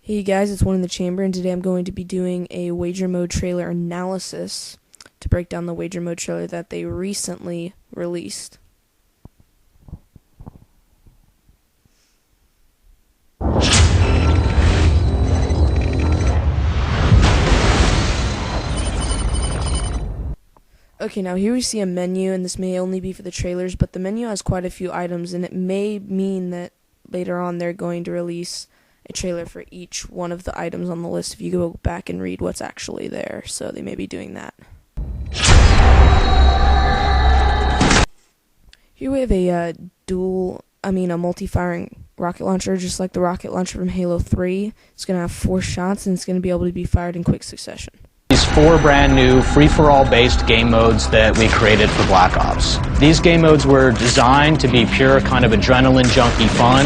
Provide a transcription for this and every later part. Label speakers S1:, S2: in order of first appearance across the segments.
S1: Hey guys, it's One in the Chamber, and today I'm going to be doing a Wager Mode trailer analysis to break down the Wager Mode trailer that they recently released. Okay, now here we see a menu, and this may only be for the trailers, but the menu has quite a few items, and it may mean that later on they're going to release a trailer for each one of the items on the list if you go back and read what's actually there, so they may be doing that. Here we have a multi-firing rocket launcher, just like the rocket launcher from Halo 3. It's going to have 4 shots, and it's going to be able to be fired in quick succession.
S2: These 4 brand new free-for-all based game modes that we created for Black Ops. These game modes were designed to be pure kind of adrenaline junkie fun.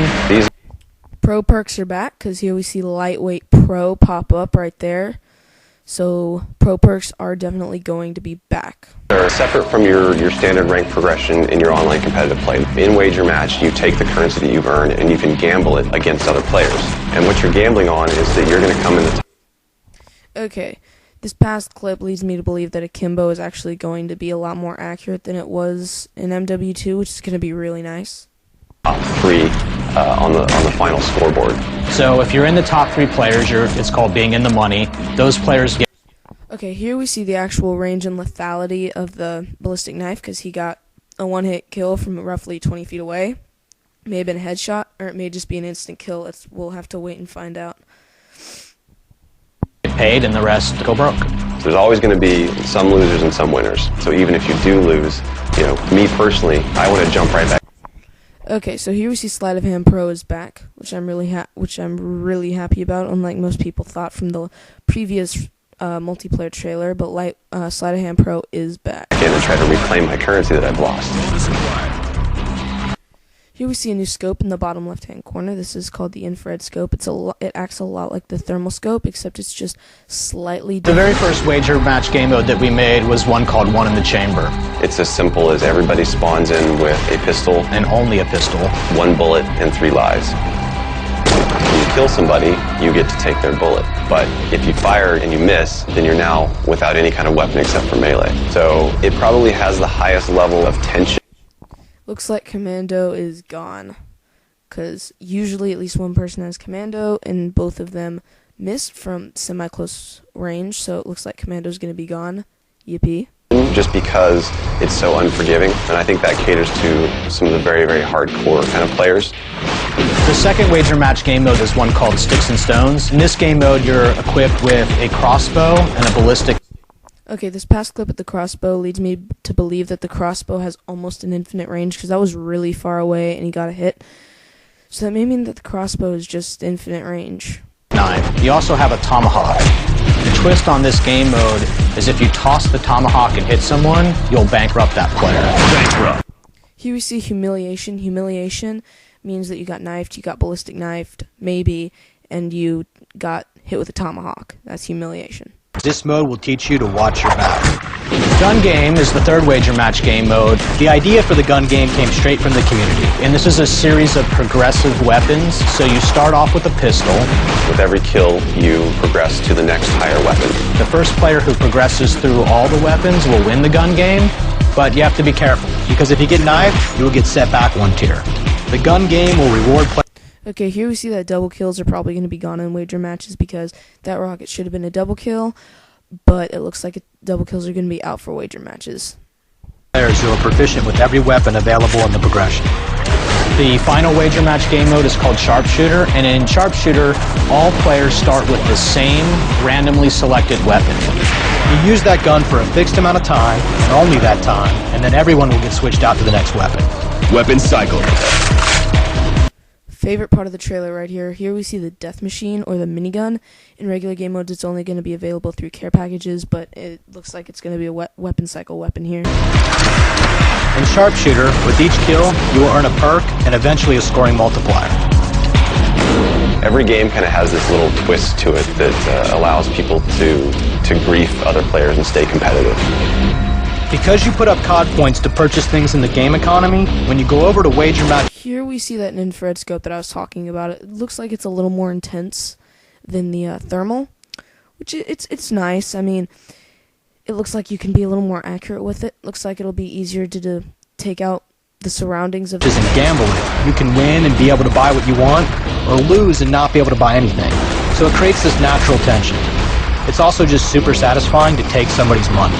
S1: Pro perks are back, because here we see Lightweight Pro pop up right there. So Pro perks are definitely going to be back.
S3: They're separate from your standard rank progression in your online competitive play. In Wager Match, you take the currency that you've earned and you can gamble it against other players. And what you're gambling on is that you're going to come in the top.
S1: Okay, this past clip leads me to believe that Akimbo is actually going to be a lot more accurate than it was in MW2, which is going to be really nice.
S3: Top 3 on the final scoreboard.
S2: So if you're in the top 3 players, it's called being in the money. Those players get...
S1: Okay, here we see the actual range and lethality of the ballistic knife, because he got a one-hit kill from roughly 20 feet away. It may have been a headshot, or it may just be an instant kill. We'll have to wait and find out.
S2: paid and the rest go broke.
S3: There's always going to be some losers and some winners. So even if you do lose, me personally, I want to jump right back.
S1: Okay, so here we see Sleight of Hand Pro is back, which I'm really happy about, unlike most people thought from the previous multiplayer trailer. But Sleight of Hand Pro is back.
S3: And try to reclaim my currency that I've lost.
S1: Here we see a new scope in the bottom left-hand corner. This is called the infrared scope. It acts a lot like the thermal scope, except it's just slightly different.
S2: The very first Wager Match game mode that we made was one called One in the Chamber.
S3: It's as simple as everybody spawns in with a pistol.
S2: And only a pistol.
S3: 1 bullet and 3 lives. When you kill somebody, you get to take their bullet. But if you fire and you miss, then you're now without any kind of weapon except for melee. So it probably has the highest level of tension.
S1: Looks like Commando is gone, because usually at least one person has Commando, and both of them missed from semi-close range, so it looks like Commando's going to be gone. Yippee.
S3: Just because it's so unforgiving, and I think that caters to some of the very, very hardcore kind of players.
S2: The second Wager Match game mode is one called Sticks and Stones. In this game mode, you're equipped with a crossbow and a ballistic.
S1: Okay, this past clip with the crossbow leads me to believe that the crossbow has almost an infinite range, because that was really far away and he got a hit. So that may mean that the crossbow is just infinite range.
S2: You also have a tomahawk. The twist on this game mode is if you toss the tomahawk and hit someone, you'll bankrupt that player. Bankrupt.
S1: Here we see humiliation. Humiliation means that you got knifed, you got ballistic knifed, maybe, and you got hit with a tomahawk. That's humiliation.
S2: This mode will teach you to watch your back. Gun game is the third Wager Match game mode. The idea for the gun game came straight from the community, and this is a series of progressive weapons. So you start off with a pistol.
S3: With every kill, you progress to the next higher weapon.
S2: The first player who progresses through all the weapons will win the gun game, but you have to be careful, because if you get knifed, you will get set back 1 tier. The gun game will reward players.
S1: Okay, here we see that double kills are probably going to be gone in Wager Matches, because that rocket should have been a double kill, but it looks like double kills are going to be out for Wager Matches.
S2: Players who are proficient with every weapon available in the progression. The final Wager Match game mode is called Sharpshooter, and in Sharpshooter, all players start with the same randomly selected weapon. You use that gun for a fixed amount of time, and only that time, and then everyone will get switched out to the next weapon. Weapon cycle.
S1: Favorite part of the trailer right here. Here we see the death machine, or the minigun. In regular game modes, it's only going to be available through care packages, but it looks like it's going to be a weapon cycle weapon here.
S2: In Sharpshooter, with each kill, you will earn a perk and eventually a scoring multiplier.
S3: Every game kind of has this little twist to it that allows people to grief other players and stay competitive.
S2: Because you put up COD points to purchase things in the game economy, when you go over to Wager Match...
S1: Here we see that infrared scope that I was talking about. It looks like it's a little more intense. than the thermal, which it's nice. I mean, it looks like you can be a little more accurate with it. Looks like it'll be easier to take out the surroundings of it.
S2: Isn't gambling. You can win and be able to buy what you want, or lose and not be able to buy anything. So it creates this natural tension. It's also just super satisfying to take somebody's money.